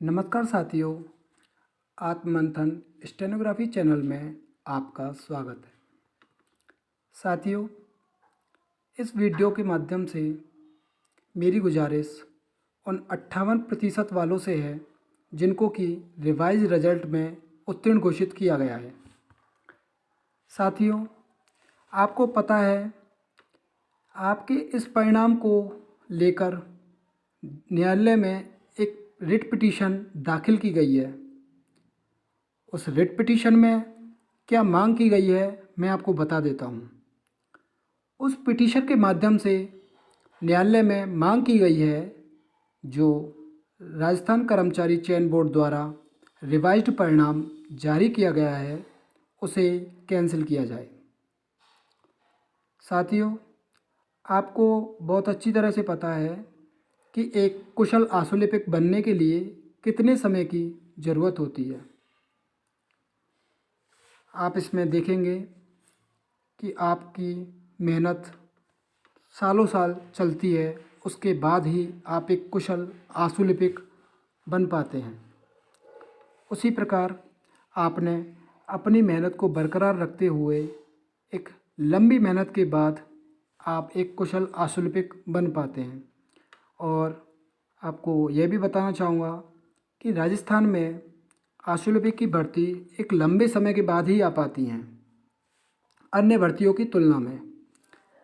नमस्कार साथियों, आत्ममंथन stenography channel में आपका स्वागत है। साथियों, इस वीडियो के माध्यम से मेरी गुजारिश उन 58% वालों से है जिनको कि रिवाइज रिजल्ट में उत्तीर्ण घोषित किया गया है। साथियों, आपको पता है आपके इस परिणाम को लेकर न्यायालय में एक रिट पिटीशन दाखिल की गई है। उस रिट पिटीशन में क्या मांग की गई है मैं आपको बता देता हूँ। उस पिटीशन के माध्यम से न्यायालय में मांग की गई है जो राजस्थान कर्मचारी चयन बोर्ड द्वारा रिवाइज्ड परिणाम जारी किया गया है उसे कैंसिल किया जाए। साथियों, आपको बहुत अच्छी तरह से पता है कि एक कुशल आशुलिपिक बनने के लिए कितने समय की ज़रूरत होती है। आप इसमें देखेंगे कि आपकी मेहनत सालों साल चलती है, उसके बाद ही आप एक कुशल आशुलिपिक बन पाते हैं। उसी प्रकार आपने अपनी मेहनत को बरकरार रखते हुए एक लंबी मेहनत के बाद आप एक कुशल आशुलिपिक बन पाते हैं। और आपको यह भी बताना चाहूँगा कि राजस्थान में आशुलिपिक की भर्ती एक लंबे समय के बाद ही आ पाती हैं अन्य भर्तियों की तुलना में।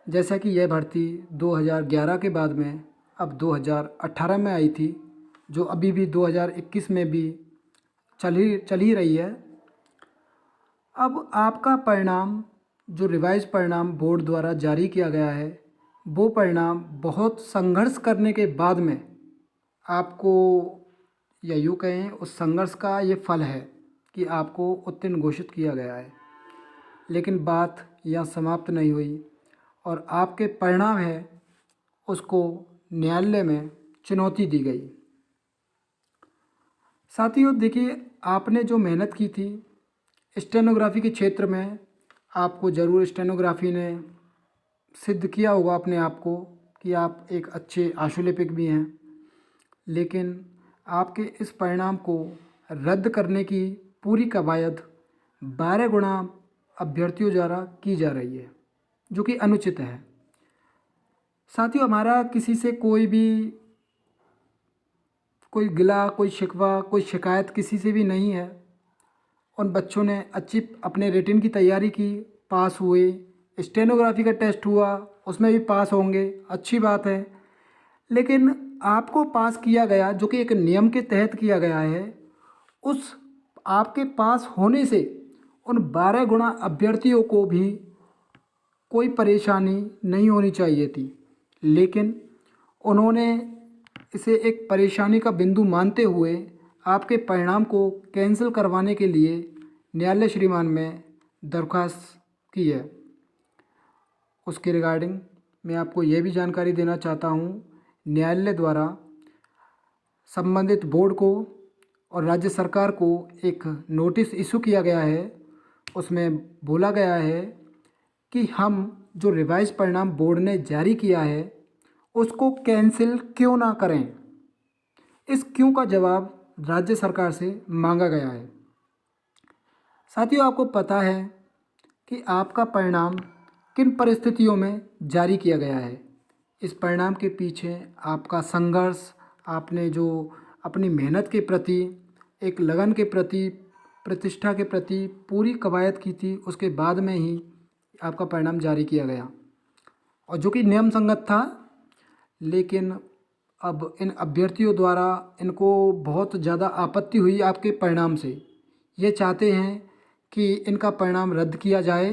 जैसा कि यह भर्ती 2011 के बाद में अब 2018 में आई थी, जो अभी भी 2021 में भी चल ही रही है। अब आपका परिणाम जो रिवाइज परिणाम बोर्ड द्वारा जारी किया गया है, वो परिणाम बहुत संघर्ष करने के बाद में आपको, या यूँ कहें उस संघर्ष का ये फल है कि आपको उत्तीर्ण घोषित किया गया है। लेकिन बात यहाँ समाप्त नहीं हुई और आपके परिणाम है उसको न्यायालय में चुनौती दी गई। साथियों, देखिए, आपने जो मेहनत की थी स्टेनोग्राफी के क्षेत्र में, आपको ज़रूर स्टेनोग्राफी ने सिद्ध किया होगा अपने आप को कि आप एक अच्छे आशुलिपिक भी हैं। लेकिन आपके इस परिणाम को रद्द करने की पूरी कवायद 12 गुना अभ्यर्थियों द्वारा की जा रही है, जो कि अनुचित है। साथियों, हमारा किसी से कोई गिला, कोई शिकवा, कोई शिकायत किसी से भी नहीं है। उन बच्चों ने अच्छी अपने रिटन की तैयारी की, पास हुए, स्टेनोग्राफी का टेस्ट हुआ उसमें भी पास होंगे, अच्छी बात है। लेकिन आपको पास किया गया जो कि एक नियम के तहत किया गया है, उस आपके पास होने से उन 12 गुना अभ्यर्थियों को भी कोई परेशानी नहीं होनी चाहिए थी। लेकिन उन्होंने इसे एक परेशानी का बिंदु मानते हुए आपके परिणाम को कैंसिल करवाने के लिए न्यायालय श्रीमान में दरख्वास्त की है। उसके रिगार्डिंग मैं आपको ये भी जानकारी देना चाहता हूँ, न्यायालय द्वारा संबंधित बोर्ड को और राज्य सरकार को एक नोटिस इशू किया गया है। उसमें बोला गया है कि हम जो रिवाइज परिणाम बोर्ड ने जारी किया है उसको कैंसिल क्यों ना करें। इस क्यों का जवाब राज्य सरकार से मांगा गया है। साथियों, आपको पता है कि आपका परिणाम किन परिस्थितियों में जारी किया गया है। इस परिणाम के पीछे आपका संघर्ष, आपने जो अपनी मेहनत के प्रति, एक लगन के प्रति, प्रतिष्ठा के प्रति पूरी कवायद की थी, उसके बाद में ही आपका परिणाम जारी किया गया और जो कि नियम संगत था। लेकिन अब इन अभ्यर्थियों द्वारा इनको बहुत ज़्यादा आपत्ति हुई आपके परिणाम से। ये चाहते हैं कि इनका परिणाम रद्द किया जाए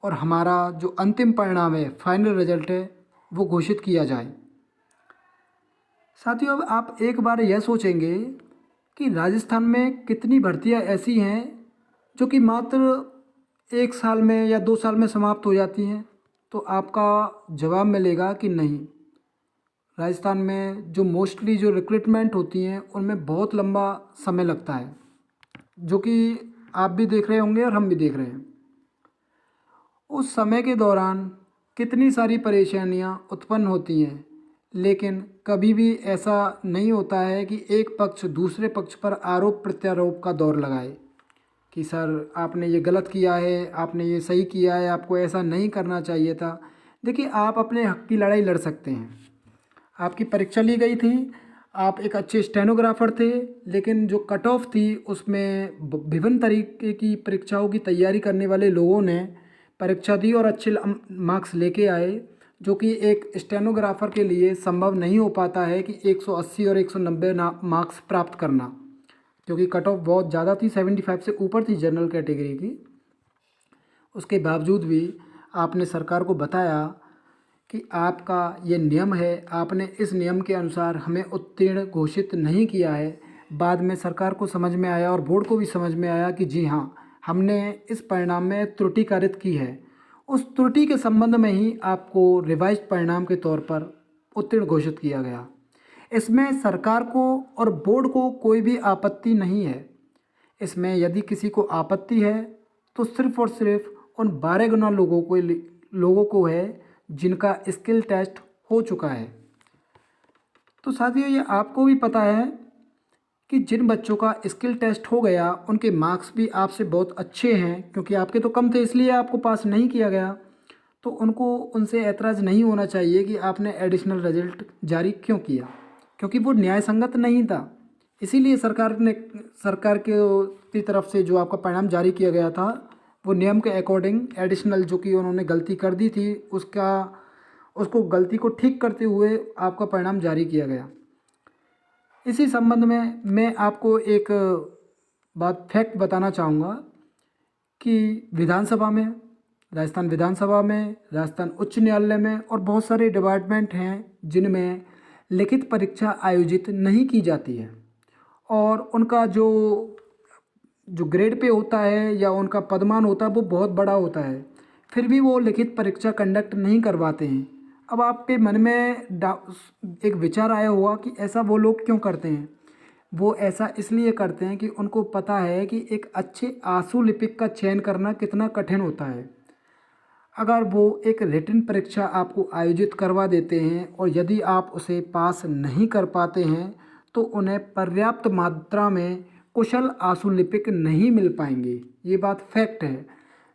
और हमारा जो अंतिम परिणाम है, फाइनल रिजल्ट है, वो घोषित किया जाए। साथियों, अब आप एक बार यह सोचेंगे कि राजस्थान में कितनी भर्तियां ऐसी हैं जो कि मात्र 1 साल में या 2 साल में समाप्त हो जाती हैं, तो आपका जवाब मिलेगा कि नहीं। राजस्थान में जो मोस्टली जो रिक्रूटमेंट होती हैं उनमें बहुत लंबा समय लगता है, जो कि आप भी देख रहे होंगे और हम भी देख रहे हैं। उस समय के दौरान कितनी सारी परेशानियां उत्पन्न होती हैं, लेकिन कभी भी ऐसा नहीं होता है कि एक पक्ष दूसरे पक्ष पर आरोप प्रत्यारोप का दौर लगाए कि सर आपने ये गलत किया है, आपने ये सही किया है, आपको ऐसा नहीं करना चाहिए था। देखिए, आप अपने हक की लड़ाई लड़ सकते हैं। आपकी परीक्षा ली गई थी, आप एक अच्छे स्टेनोग्राफर थे, लेकिन जो कट ऑफ थी उसमें विभिन्न तरीके की परीक्षाओं की तैयारी करने वाले लोगों ने परीक्षा दी और अच्छे मार्क्स लेके आए, जो कि एक स्टेनोग्राफर के लिए संभव नहीं हो पाता है कि 180 और 190 मार्क्स प्राप्त करना, क्योंकि कट ऑफ बहुत ज़्यादा थी, 75 से ऊपर थी जनरल कैटेगरी की। उसके बावजूद भी आपने सरकार को बताया कि आपका ये नियम है, आपने इस नियम के अनुसार हमें उत्तीर्ण घोषित नहीं किया है। बाद में सरकार को समझ में आया और बोर्ड को भी समझ में आया कि जी हाँ, हमने इस परिणाम में त्रुटि कारित की है। उस त्रुटि के संबंध में ही आपको रिवाइज्ड परिणाम के तौर पर उत्तीर्ण घोषित किया गया। इसमें सरकार को और बोर्ड को कोई भी आपत्ति नहीं है। इसमें यदि किसी को आपत्ति है तो सिर्फ और सिर्फ उन 12 गुना लोगों को है जिनका स्किल टेस्ट हो चुका है। तो साथियों, ये आपको भी पता है कि जिन बच्चों का स्किल टेस्ट हो गया उनके मार्क्स भी आपसे बहुत अच्छे हैं, क्योंकि आपके तो कम थे इसलिए आपको पास नहीं किया गया। तो उनको उनसे ऐतराज़ नहीं होना चाहिए कि आपने एडिशनल रिजल्ट जारी क्यों किया, क्योंकि वो न्याय संगत नहीं था। इसीलिए सरकार की तरफ से जो आपका परिणाम जारी किया गया था वो नियम के अकॉर्डिंग एडिशनल जो कि उन्होंने गलती कर दी थी उसको गलती को ठीक करते हुए आपका परिणाम जारी किया गया। इसी संबंध में मैं आपको एक बात फैक्ट बताना चाहूँगा कि राजस्थान विधानसभा में, राजस्थान उच्च न्यायालय में और बहुत सारे डिपार्टमेंट हैं जिनमें लिखित परीक्षा आयोजित नहीं की जाती है, और उनका जो ग्रेड पे होता है या उनका पदमान होता है वो बहुत बड़ा होता है, फिर भी वो लिखित परीक्षा कंडक्ट नहीं करवाते हैं। अब आपके मन में एक विचार आया होगा कि ऐसा वो लोग क्यों करते हैं। वो ऐसा इसलिए करते हैं कि उनको पता है कि एक अच्छे आशु लिपिक का चयन करना कितना कठिन होता है। अगर वो एक रिटन परीक्षा आपको आयोजित करवा देते हैं और यदि आप उसे पास नहीं कर पाते हैं तो उन्हें पर्याप्त मात्रा में कुशल आशुलिपिक नहीं मिल पाएंगे। ये बात फैक्ट है।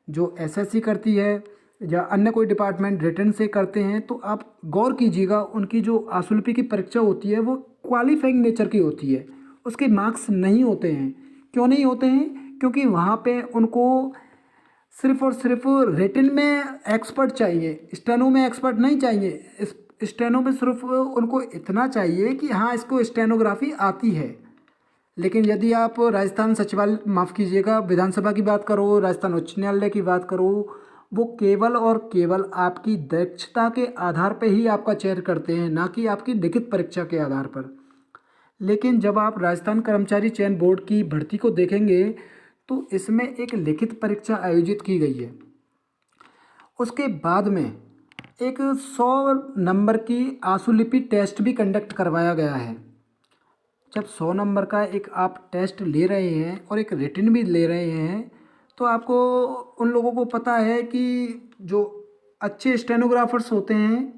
जो एसएससी करती है या अन्य कोई डिपार्टमेंट रिटन से करते हैं तो आप गौर कीजिएगा, उनकी जो आशुलिपि की परीक्षा होती है वो क्वालिफाइंग नेचर की होती है, उसके मार्क्स नहीं होते हैं। क्यों नहीं होते हैं? क्योंकि वहाँ पे उनको सिर्फ और सिर्फ रिटन में एक्सपर्ट चाहिए, स्टेनो में एक्सपर्ट नहीं चाहिए। स्टेनो में सिर्फ उनको इतना चाहिए कि हाँ इसको स्टेनोग्राफी आती है। लेकिन यदि आप राजस्थान सचिवालय, माफ़ कीजिएगा, विधानसभा की बात करो, राजस्थान उच्च न्यायालय की बात करो, वो केवल और केवल आपकी दक्षता के आधार पर ही आपका चयन करते हैं, ना कि आपकी लिखित परीक्षा के आधार पर। लेकिन जब आप राजस्थान कर्मचारी चयन बोर्ड की भर्ती को देखेंगे तो इसमें एक लिखित परीक्षा आयोजित की गई है। उसके बाद में एक 100 नंबर की आशुलिपि टेस्ट भी कंडक्ट करवाया गया है। जब 100 नंबर का एक आप टेस्ट ले रहे हैं और एक रिटन भी ले रहे हैं तो आपको उन लोगों को पता है कि जो अच्छे स्टेनोग्राफर्स होते हैं,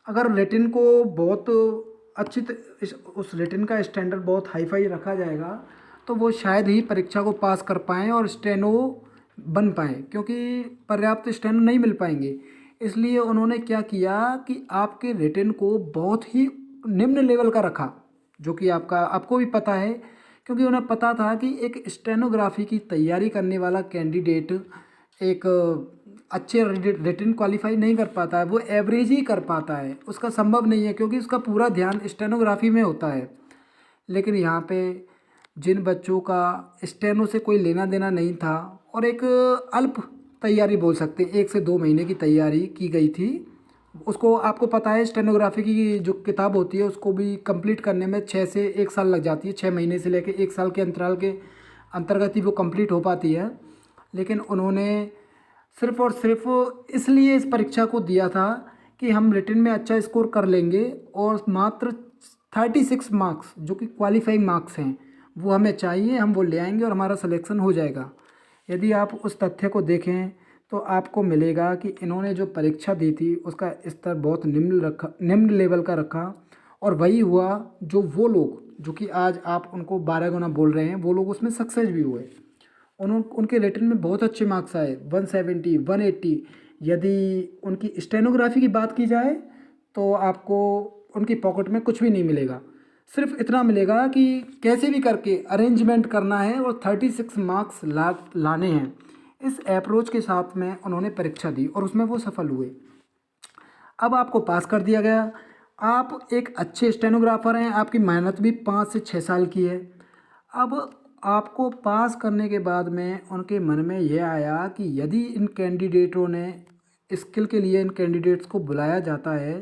अगर रिटन को बहुत उस रिटन का स्टैंडर्ड बहुत हाई फाई रखा जाएगा तो वो शायद ही परीक्षा को पास कर पाएँ और स्टेनो बन पाएँ, क्योंकि पर्याप्त स्टेनो नहीं मिल पाएंगे। इसलिए उन्होंने क्या किया कि आपके रिटन को बहुत ही निम्न लेवल का रखा, जो कि आपको भी पता है, क्योंकि उन्हें पता था कि एक स्टेनोग्राफी की तैयारी करने वाला कैंडिडेट एक अच्छे रिटन क्वालिफाई नहीं कर पाता है, वो एवरेज ही कर पाता है, उसका संभव नहीं है क्योंकि उसका पूरा ध्यान स्टेनोग्राफी में होता है। लेकिन यहाँ पे जिन बच्चों का स्टेनो से कोई लेना देना नहीं था और एक अल्प तैयारी बोल सकते हैं, 1 से 2 महीने की तैयारी की गई थी, उसको आपको पता है स्टेनोग्राफी की जो किताब होती है उसको भी कंप्लीट करने में 6 से 1 साल लग जाती है, 6 महीने से लेकर 1 साल के अंतराल के अंतर्गत ही वो कंप्लीट हो पाती है। लेकिन उन्होंने सिर्फ और सिर्फ इसलिए इस परीक्षा को दिया था कि हम रिटन में अच्छा स्कोर कर लेंगे और मात्र 36 मार्क्स जो कि क्वालिफाइंग मार्क्स हैं वो हमें चाहिए, हम वो ले आएंगे और हमारा सिलेक्शन हो जाएगा। यदि आप उस तथ्य को देखें तो आपको मिलेगा कि इन्होंने जो परीक्षा दी थी उसका स्तर बहुत निम्न लेवल का रखा और वही हुआ जो वो लोग जो कि आज आप उनको 12 गुना बोल रहे हैं, वो लोग उसमें सक्सेस भी हुए। उनके रिटन में बहुत अच्छे मार्क्स आए, 170, 180। यदि उनकी स्टेनोग्राफी की बात की जाए तो आपको उनकी पॉकेट में कुछ भी नहीं मिलेगा, सिर्फ इतना मिलेगा कि कैसे भी करके अरेंजमेंट करना है और 36 मार्क्स लाने हैं। इस अप्रोच के साथ में उन्होंने परीक्षा दी और उसमें वो सफल हुए। अब आपको पास कर दिया गया, आप एक अच्छे स्टेनोग्राफर हैं, आपकी मेहनत भी 5 से 6 साल की है। अब आपको पास करने के बाद में उनके मन में यह आया कि यदि इन कैंडिडेटों ने स्किल के लिए इन कैंडिडेट्स को बुलाया जाता है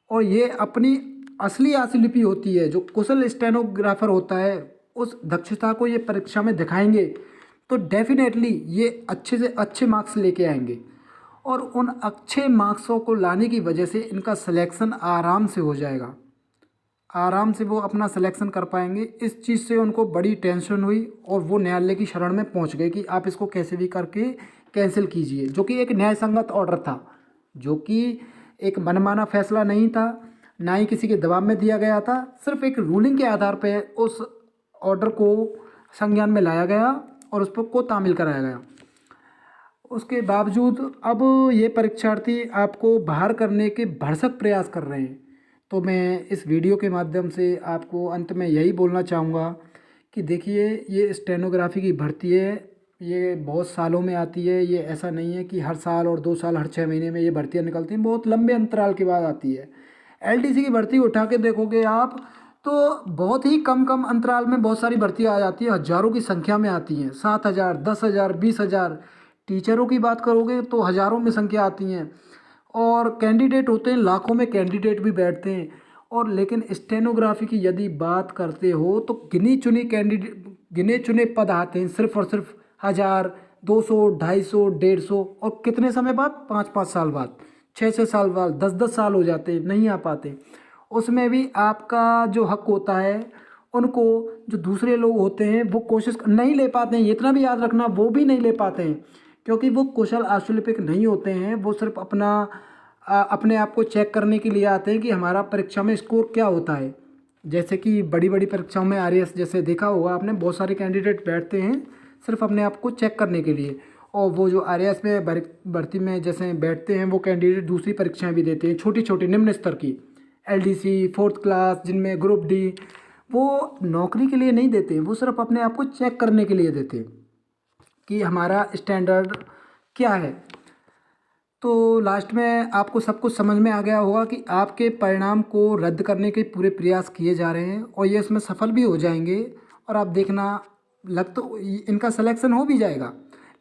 और ये अपनी असली आत्मलिपि होती है, जो कुशल स्टेनोग्राफर होता है, उस दक्षता को ये परीक्षा में दिखाएंगे तो डेफिनेटली ये अच्छे से अच्छे मार्क्स लेके आएंगे। और उन अच्छे मार्क्सों को लाने की वजह से इनका सिलेक्शन आराम से हो जाएगा, आराम से वो अपना सिलेक्शन कर पाएंगे। इस चीज़ से उनको बड़ी टेंशन हुई और वो न्यायालय की शरण में पहुंच गए कि आप इसको कैसे भी करके कैंसिल कीजिए, जो कि एक न्यायसंगत ऑर्डर था, जो कि एक मनमाना फैसला नहीं था, ना ही किसी के दबाव में दिया गया था। सिर्फ एक रूलिंग के आधार पर उस ऑर्डर को संज्ञान में लाया गया और उस पर को तामील कराया गया। उसके बावजूद अब ये परीक्षार्थी आपको बाहर करने के भरसक प्रयास कर रहे हैं। तो मैं इस वीडियो के माध्यम से आपको अंत में यही बोलना चाहूँगा कि देखिए, ये स्टेनोग्राफी की भर्ती है, ये बहुत सालों में आती है। ये ऐसा नहीं है कि हर साल और 2 साल, हर 6 महीने में ये भर्तियाँ निकलती हैं, बहुत लंबे अंतराल के बाद आती है। एलडीसी की भर्ती उठा के देखोगे आप तो बहुत ही कम कम अंतराल में बहुत सारी भर्तियाँ आ जाती है, हज़ारों की संख्या में आती हैं, 7,000, 10,000, 20,000। टीचरों की बात करोगे तो हज़ारों में संख्या आती हैं और कैंडिडेट होते हैं, लाखों में कैंडिडेट भी बैठते हैं। और लेकिन स्टेनोग्राफी की यदि बात करते हो तो गिने चुने पद आते हैं, सिर्फ और सिर्फ 1,000, 200, 250, 150। और कितने समय बाद? 5-5 साल बाद, 6-6 साल बाद, 10-10 साल हो जाते, नहीं आ पाते। उसमें भी आपका जो हक होता है, उनको जो दूसरे लोग होते हैं वो कोशिश नहीं ले पाते हैं। इतना भी याद रखना, वो भी नहीं ले पाते हैं क्योंकि वो कुशल आशुलिपिक नहीं होते हैं। वो सिर्फ अपने आप को चेक करने के लिए आते हैं कि हमारा परीक्षा में स्कोर क्या होता है। जैसे कि बड़ी बड़ी परीक्षाओं में आरएएस जैसे देखा होगा आपने, बहुत सारे कैंडिडेट बैठते हैं सिर्फ अपने आप को चेक करने के लिए। और वो जो आरएएस में भर्ती में जैसे बैठते हैं, वो कैंडिडेट दूसरी परीक्षाएं भी देते हैं, छोटी छोटी निम्न स्तर की, एलडीसी, 4th क्लास, जिनमें ग्रुप डी। वो नौकरी के लिए नहीं देते, वो सिर्फ अपने आप को चेक करने के लिए देते हैं कि हमारा स्टैंडर्ड क्या है। तो लास्ट में आपको सब कुछ समझ में आ गया होगा कि आपके परिणाम को रद्द करने के पूरे प्रयास किए जा रहे हैं और ये इसमें सफल भी हो जाएंगे। और आप देखना, लग तो इनका सिलेक्शन हो भी जाएगा,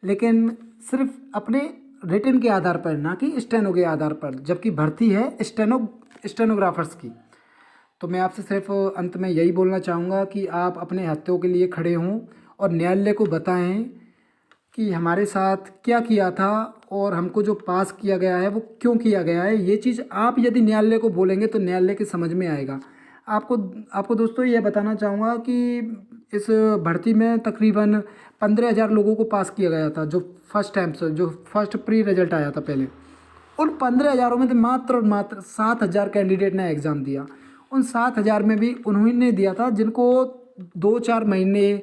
लेकिन सिर्फ अपने रिटन के आधार पर, ना कि स्टेनो के आधार पर, जबकि भर्ती है स्टेनोग्राफर्स की। तो मैं आपसे सिर्फ अंत में यही बोलना चाहूँगा कि आप अपने हत्याओं के लिए खड़े हों और न्यायालय को बताएं कि हमारे साथ क्या किया था और हमको जो पास किया गया है वो क्यों किया गया है। ये चीज़ आप यदि न्यायालय को बोलेंगे तो न्यायालय के समझ में आएगा। आपको दोस्तों ये बताना चाहूँगा कि इस भर्ती में तकरीबन 15,000 लोगों को पास किया गया था, जो फर्स्ट टाइम से, जो फर्स्ट प्री रिजल्ट आया था पहले। उन 15,000 में तो मात्र और मात्र 7,000 कैंडिडेट ने एग्ज़ाम दिया। उन 7,000 में भी उन्होंने दिया था जिनको 2-4 महीने,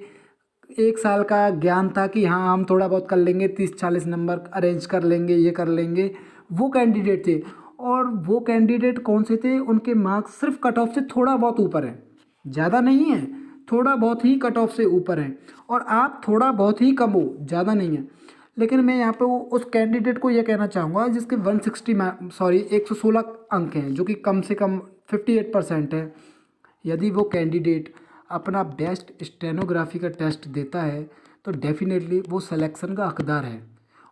1 साल का ज्ञान था कि हाँ हम थोड़ा बहुत कर लेंगे, 30-40 नंबर अरेंज कर लेंगे, ये कर लेंगे। वो कैंडिडेट थे। और वो कैंडिडेट कौन से थे? उनके मार्क्स सिर्फ कट ऑफ से थोड़ा बहुत ऊपर हैं, ज़्यादा नहीं है, थोड़ा बहुत ही कट ऑफ से ऊपर हैं। और आप थोड़ा बहुत ही कम हो, ज़्यादा नहीं है। लेकिन मैं यहाँ पे उस कैंडिडेट को यह कहना चाहूँगा जिसके 116 अंक हैं, जो कि कम से कम 58% है। यदि वो कैंडिडेट अपना बेस्ट स्टेनोग्राफी का टेस्ट देता है तो डेफिनेटली वो सिलेक्शन का हकदार है।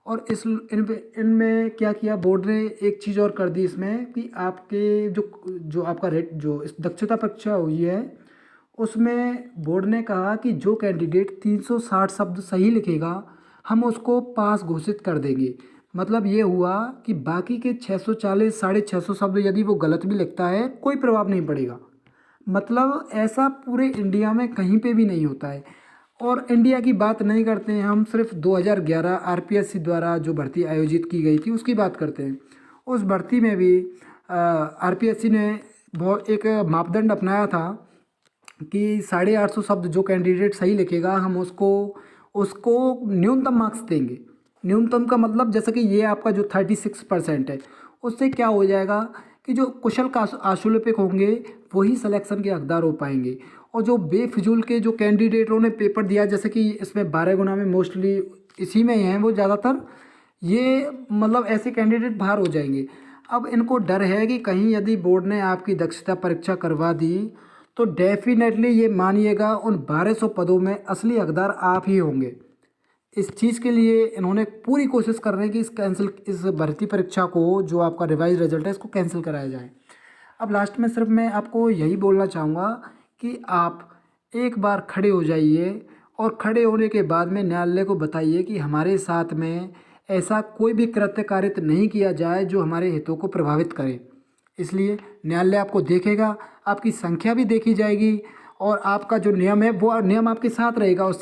और इनमें क्या किया बोर्ड ने, एक चीज़ और कर दी इसमें कि आपके जो आपका रेट, जो इस दक्षता परीक्षा हुई है, उसमें बोर्ड ने कहा कि जो कैंडिडेट 360 शब्द सही लिखेगा हम उसको पास घोषित कर देंगे। मतलब ये हुआ कि बाकी के 640, 650 शब्द यदि वो गलत भी लिखता है कोई प्रभाव नहीं पड़ेगा। मतलब ऐसा पूरे इंडिया में कहीं पे भी नहीं होता है। और इंडिया की बात नहीं करते हैं हम, सिर्फ 2011 आरपीएससी द्वारा जो भर्ती आयोजित की गई थी उसकी बात करते हैं। उस भर्ती में भी आरपीएससी ने बहुत एक मापदंड अपनाया था कि 850 शब्द जो कैंडिडेट सही लिखेगा हम उसको उसको न्यूनतम मार्क्स देंगे। न्यूनतम का मतलब जैसा कि ये आपका जो 36% है, उससे क्या हो जाएगा कि जो कुशल का आशुलिपिक होंगे वही सिलेक्शन के हकदार हो पाएंगे। और जो बेफिजूल के जो कैंडिडेटों ने पेपर दिया, जैसे कि इसमें 12 गुना में मोस्टली इसी में ही हैं वो ज़्यादातर, ये मतलब ऐसे कैंडिडेट बाहर हो जाएंगे। अब इनको डर है कि कहीं यदि बोर्ड ने आपकी दक्षता परीक्षा करवा दी तो डेफिनेटली ये मानिएगा उन 1200 पदों में असली हकदार आप ही होंगे। इस चीज़ के लिए इन्होंने पूरी कोशिश कर रहे हैं कि इस भर्ती परीक्षा को जो आपका रिवाइज रिजल्ट है इसको कैंसिल कराया जाए। अब लास्ट में सिर्फ मैं आपको यही बोलना चाहूँगा कि आप एक बार खड़े हो जाइए और खड़े होने के बाद में न्यायालय को बताइए कि हमारे साथ में ऐसा कोई भी कृत्य कारित नहीं किया जाए जो हमारे हितों को प्रभावित करे। इसलिए न्यायालय आपको देखेगा, आपकी संख्या भी देखी जाएगी और आपका जो नियम है वो नियम आपके साथ रहेगा। और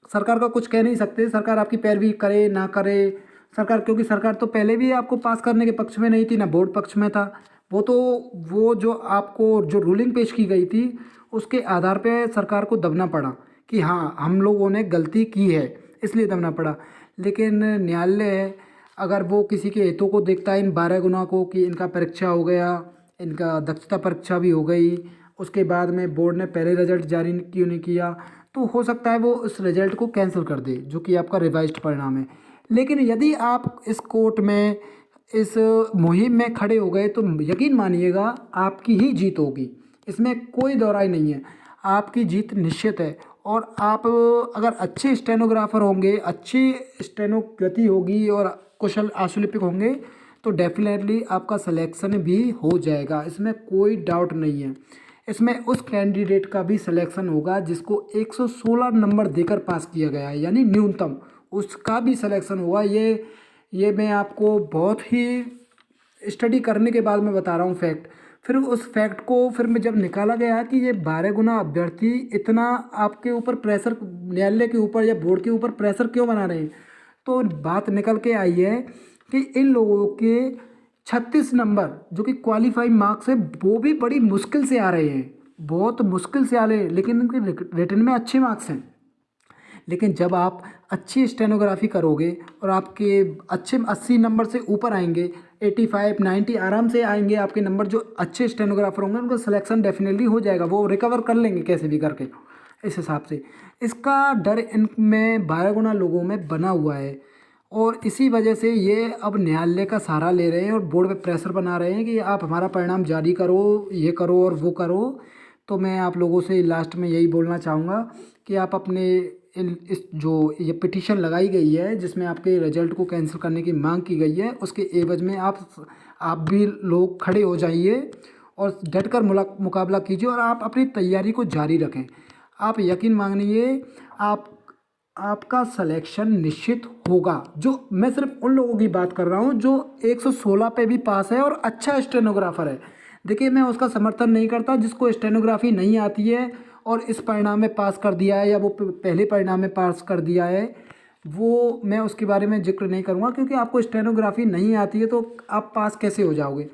सरकार का कुछ कह नहीं सकते, सरकार आपकी पैरवी करे ना करे। सरकार, क्योंकि सरकार तो पहले भी आपको पास करने के पक्ष में नहीं थी, ना बोर्ड पक्ष में था। वो जो आपको जो रूलिंग पेश की गई थी उसके आधार पे सरकार को दबना पड़ा कि हाँ हम लोगों ने गलती की है, इसलिए दबना पड़ा। लेकिन न्यायालय अगर वो किसी के हितों को देखता है इन 12 गुना को कि इनका परीक्षा हो गया, इनका दक्षता परीक्षा भी हो गई, उसके बाद में बोर्ड ने पहले रिजल्ट जारी क्यों नहीं किया, तो हो सकता है वो उस रिजल्ट को कैंसिल कर दे जो कि आपका रिवाइज्ड परिणाम है। लेकिन यदि आप इस कोर्ट में इस मुहिम में खड़े हो गए तो यकीन मानिएगा आपकी ही जीत होगी, इसमें कोई दो राय नहीं है। आपकी जीत निश्चित है। और आप अगर अच्छे स्टेनोग्राफर होंगे, अच्छी स्टेनो गति होगी और कुशल आशुलिपिक होंगे तो डेफिनेटली आपका सिलेक्शन भी हो जाएगा, इसमें कोई डाउट नहीं है। इसमें उस कैंडिडेट का भी सिलेक्शन होगा जिसको 116 नंबर देकर पास किया गया है, यानी न्यूनतम, उसका भी सिलेक्शन होगा। ये मैं आपको बहुत ही स्टडी करने के बाद मैं बता रहा हूँ फैक्ट। फिर उस फैक्ट को फिर मैं जब निकाला गया कि ये 12 गुना अभ्यर्थी इतना आपके ऊपर प्रेशर, न्यायालय के ऊपर या बोर्ड के ऊपर प्रेशर क्यों बना रहे हैं, तो बात निकल के आई है कि इन लोगों के 36 नंबर जो कि क्वालिफाइंग मार्क्स है वो भी बड़ी मुश्किल से आ रहे हैं, बहुत मुश्किल से आ रहे हैं, लेकिन इनके रिटन में अच्छे मार्क्स हैं। लेकिन जब आप अच्छी स्टेनोग्राफी करोगे और आपके अच्छे 80 नंबर से ऊपर आएंगे, 85 90 आराम से आएंगे आपके नंबर, जो अच्छे स्टेनोग्राफर होंगे उनका सिलेक्शन डेफिनेटली हो जाएगा, वो रिकवर कर लेंगे कैसे भी करके। इस हिसाब से इसका डर इनमें 12 गुना लोगों में बना हुआ है और इसी वजह से ये अब न्यायालय का सहारा ले रहे हैं और बोर्ड पे प्रेशर बना रहे हैं कि आप हमारा परिणाम जारी करो, ये करो और वो करो। तो मैं आप लोगों से लास्ट में यही बोलना चाहूँगा कि आप अपने इस जो ये पिटीशन लगाई गई है जिसमें आपके रिजल्ट को कैंसिल करने की मांग की गई है, उसके एवज में आप भी लोग खड़े हो जाइए और डटकर मुकाबला कीजिए और आप अपनी तैयारी को जारी रखें। आप यकीन मानिए आपका सिलेक्शन निश्चित होगा। जो मैं सिर्फ उन लोगों की बात कर रहा हूँ जो 116 पे भी पास है और अच्छा स्टेनोग्राफर है। देखिए मैं उसका समर्थन नहीं करता जिसको स्टेनोग्राफी नहीं आती है और इस परिणाम में पास कर दिया है या वो पहले परिणाम में पास कर दिया है, वो मैं उसके बारे में जिक्र नहीं करूँगा क्योंकि आपको स्टेनोग्राफी नहीं आती है तो आप पास कैसे हो जाओगे।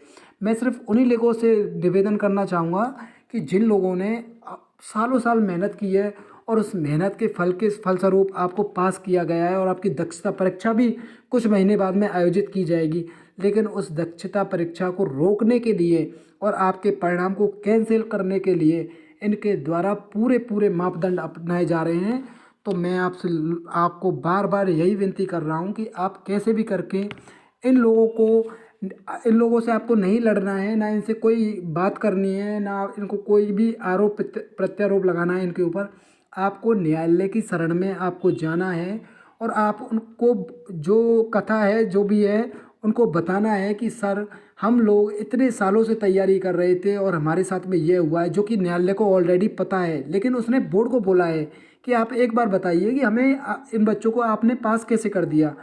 मैं सिर्फ उन्हीं लोगों से निवेदन करना चाहूँगा कि जिन लोगों ने सालों साल मेहनत की है और उस मेहनत के फलस्वरूप आपको पास किया गया है और आपकी दक्षता परीक्षा भी कुछ महीने बाद में आयोजित की जाएगी, लेकिन उस दक्षता परीक्षा को रोकने के लिए और आपके परिणाम को कैंसिल करने के लिए इनके द्वारा पूरे मापदंड अपनाए जा रहे हैं। तो मैं आपको बार बार यही विनती कर रहा हूँ कि आप कैसे भी करके इन लोगों से आपको नहीं लड़ना है, ना इनसे कोई बात करनी है, ना इनको कोई भी आरोप प्रत्यारोप लगाना है इनके ऊपर। आपको न्यायालय की शरण में आपको जाना है और आप उनको जो कथा है जो भी है उनको बताना है कि सर हम लोग इतने सालों से तैयारी कर रहे थे और हमारे साथ में ये हुआ है, जो कि न्यायालय को ऑलरेडी पता है, लेकिन उसने बोर्ड को बोला है कि आप एक बार बताइए कि हमें इन बच्चों को आपने पास कैसे कर दिया।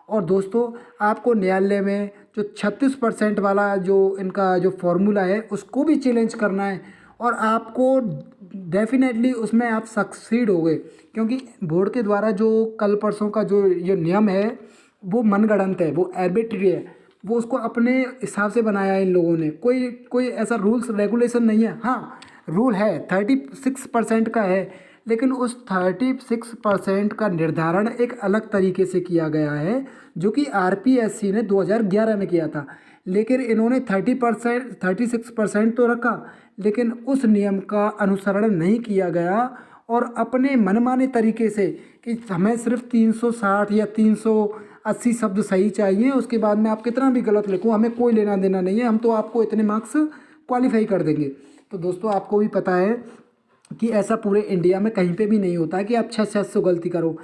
और दोस्तों आपको न्यायालय में जो 36% वाला जो इनका जो फॉर्मूला है उसको भी चैलेंज करना है और आपको डेफिनेटली उसमें आप सक्सीड हो गए, क्योंकि बोर्ड के द्वारा जो कल परसों का जो ये नियम है वो मनगढ़ंत है, वो आर्बिट्री है। वो उसको अपने हिसाब से बनाया है इन लोगों ने। कोई कोई ऐसा रूल्स रेगुलेशन नहीं है। हाँ, रूल है 36% का है, लेकिन उस 36% का निर्धारण एक अलग तरीके से किया गया है, जो कि आरपीएससी ने 2011 में किया था। लेकिन इन्होंने 36% तो रखा, लेकिन उस नियम का अनुसरण नहीं किया गया और अपने मनमाने तरीके से कि हमें सिर्फ 360 या 380 शब्द सही चाहिए, उसके बाद में आप कितना भी गलत लिखो हमें कोई लेना देना नहीं है, हम तो आपको इतने मार्क्स क्वालिफाई कर देंगे। तो दोस्तों आपको भी पता है कि ऐसा पूरे इंडिया में कहीं पे भी नहीं होता है कि आप 600 गलती करो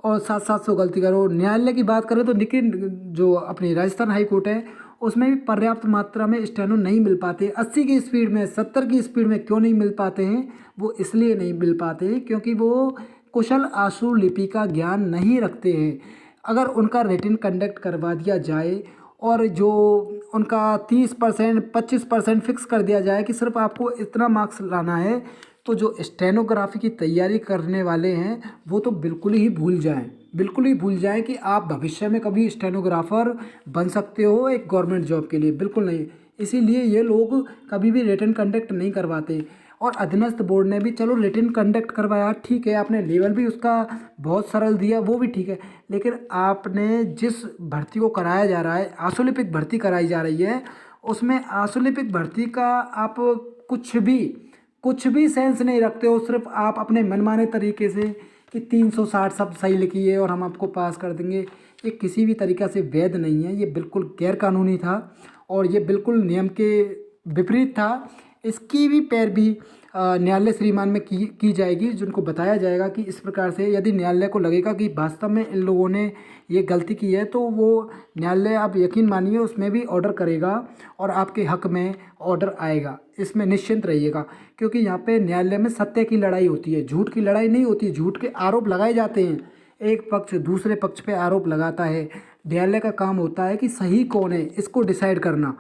और 700 गलती करो। न्यायालय की बात करें तो लेकिन जो अपनी राजस्थान हाई कोर्ट है उसमें भी पर्याप्त मात्रा में स्टेनो नहीं मिल पाते। 80 की स्पीड में, 70 की स्पीड में क्यों नहीं मिल पाते हैं? वो इसलिए नहीं मिल पाते हैं क्योंकि वो कुशल आशुलिपि का ज्ञान नहीं रखते हैं। अगर उनका रिटन कंडक्ट करवा दिया जाए और जो उनका 30% 25% फिक्स कर दिया जाए कि सिर्फ आपको इतना मार्क्स लाना है, तो जो स्टेनोग्राफी की तैयारी करने वाले हैं वो तो बिल्कुल ही भूल जाएं, बिल्कुल ही भूल जाएं कि आप भविष्य में कभी स्टेनोग्राफर बन सकते हो एक गवर्नमेंट जॉब के लिए। बिल्कुल नहीं। इसीलिए ये लोग कभी भी रिटन कंडक्ट नहीं करवाते। और अधीनस्थ बोर्ड ने भी चलो रिटन कंडक्ट करवाया, ठीक है, आपने लेवल भी उसका बहुत सरल दिया, वो भी ठीक है, लेकिन आपने जिस भर्ती को कराया जा रहा है, आशुलिपिक भर्ती कराई जा रही है, उसमें आशुलिपिक भर्ती का आप कुछ भी सेंस नहीं रखते हो। सिर्फ आप अपने मनमाने तरीके से कि 360 शब्द सही लिखिए और हम आपको पास कर देंगे, ये किसी भी तरीक़ा से वैध नहीं है। ये बिल्कुल गैर कानूनी था और ये बिल्कुल नियम के विपरीत था। इसकी भी पैरवी न्यायालय श्रीमान में की जाएगी, जिनको बताया जाएगा कि इस प्रकार से यदि न्यायालय को लगेगा कि वास्तव में इन लोगों ने ये गलती की है, तो वो न्यायालय, आप यकीन मानिए, उसमें भी ऑर्डर करेगा और आपके हक में ऑर्डर आएगा। इसमें निश्चिंत रहिएगा, क्योंकि यहाँ पे न्यायालय में सत्य की लड़ाई होती है, झूठ की लड़ाई नहीं होती। झूठ के आरोप लगाए जाते हैं, एक पक्ष दूसरे पक्ष पे आरोप लगाता है। न्यायालय का काम होता है कि सही कौन है इसको डिसाइड करना।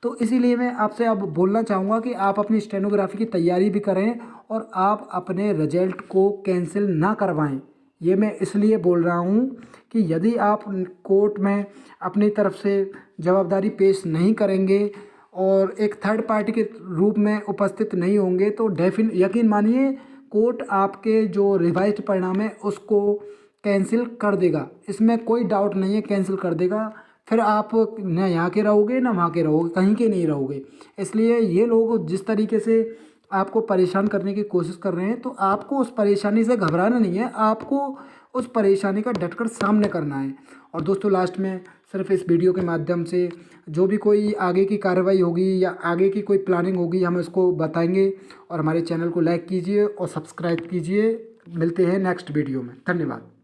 तो इसीलिए मैं आपसे अब बोलना चाहूँगा कि आप अपनी स्टेनोग्राफी की तैयारी भी करें और आप अपने रिजल्ट को कैंसिल ना करवाएं। ये मैं इसलिए बोल रहा हूँ कि यदि आप कोर्ट में अपनी तरफ से जवाबदारी पेश नहीं करेंगे और एक थर्ड पार्टी के रूप में उपस्थित नहीं होंगे, तो यकीन मानिए कोर्ट आपके जो रिवाइज्ड परिणाम है उसको कैंसिल कर देगा। इसमें कोई डाउट नहीं है, कैंसिल कर देगा। फिर आप न यहाँ के रहोगे ना वहाँ के रहोगे, कहीं के नहीं रहोगे। इसलिए ये लोग जिस तरीके से आपको परेशान करने की कोशिश कर रहे हैं, तो आपको उस परेशानी से घबराना नहीं है, आपको उस परेशानी का डटकर सामने करना है। और दोस्तों लास्ट में सिर्फ इस वीडियो के माध्यम से जो भी कोई आगे की कार्रवाई होगी या आगे की कोई प्लानिंग होगी, हम इसको बताएंगे। और हमारे चैनल को लाइक कीजिए और सब्सक्राइब कीजिए। मिलते हैं नेक्स्ट वीडियो में। धन्यवाद।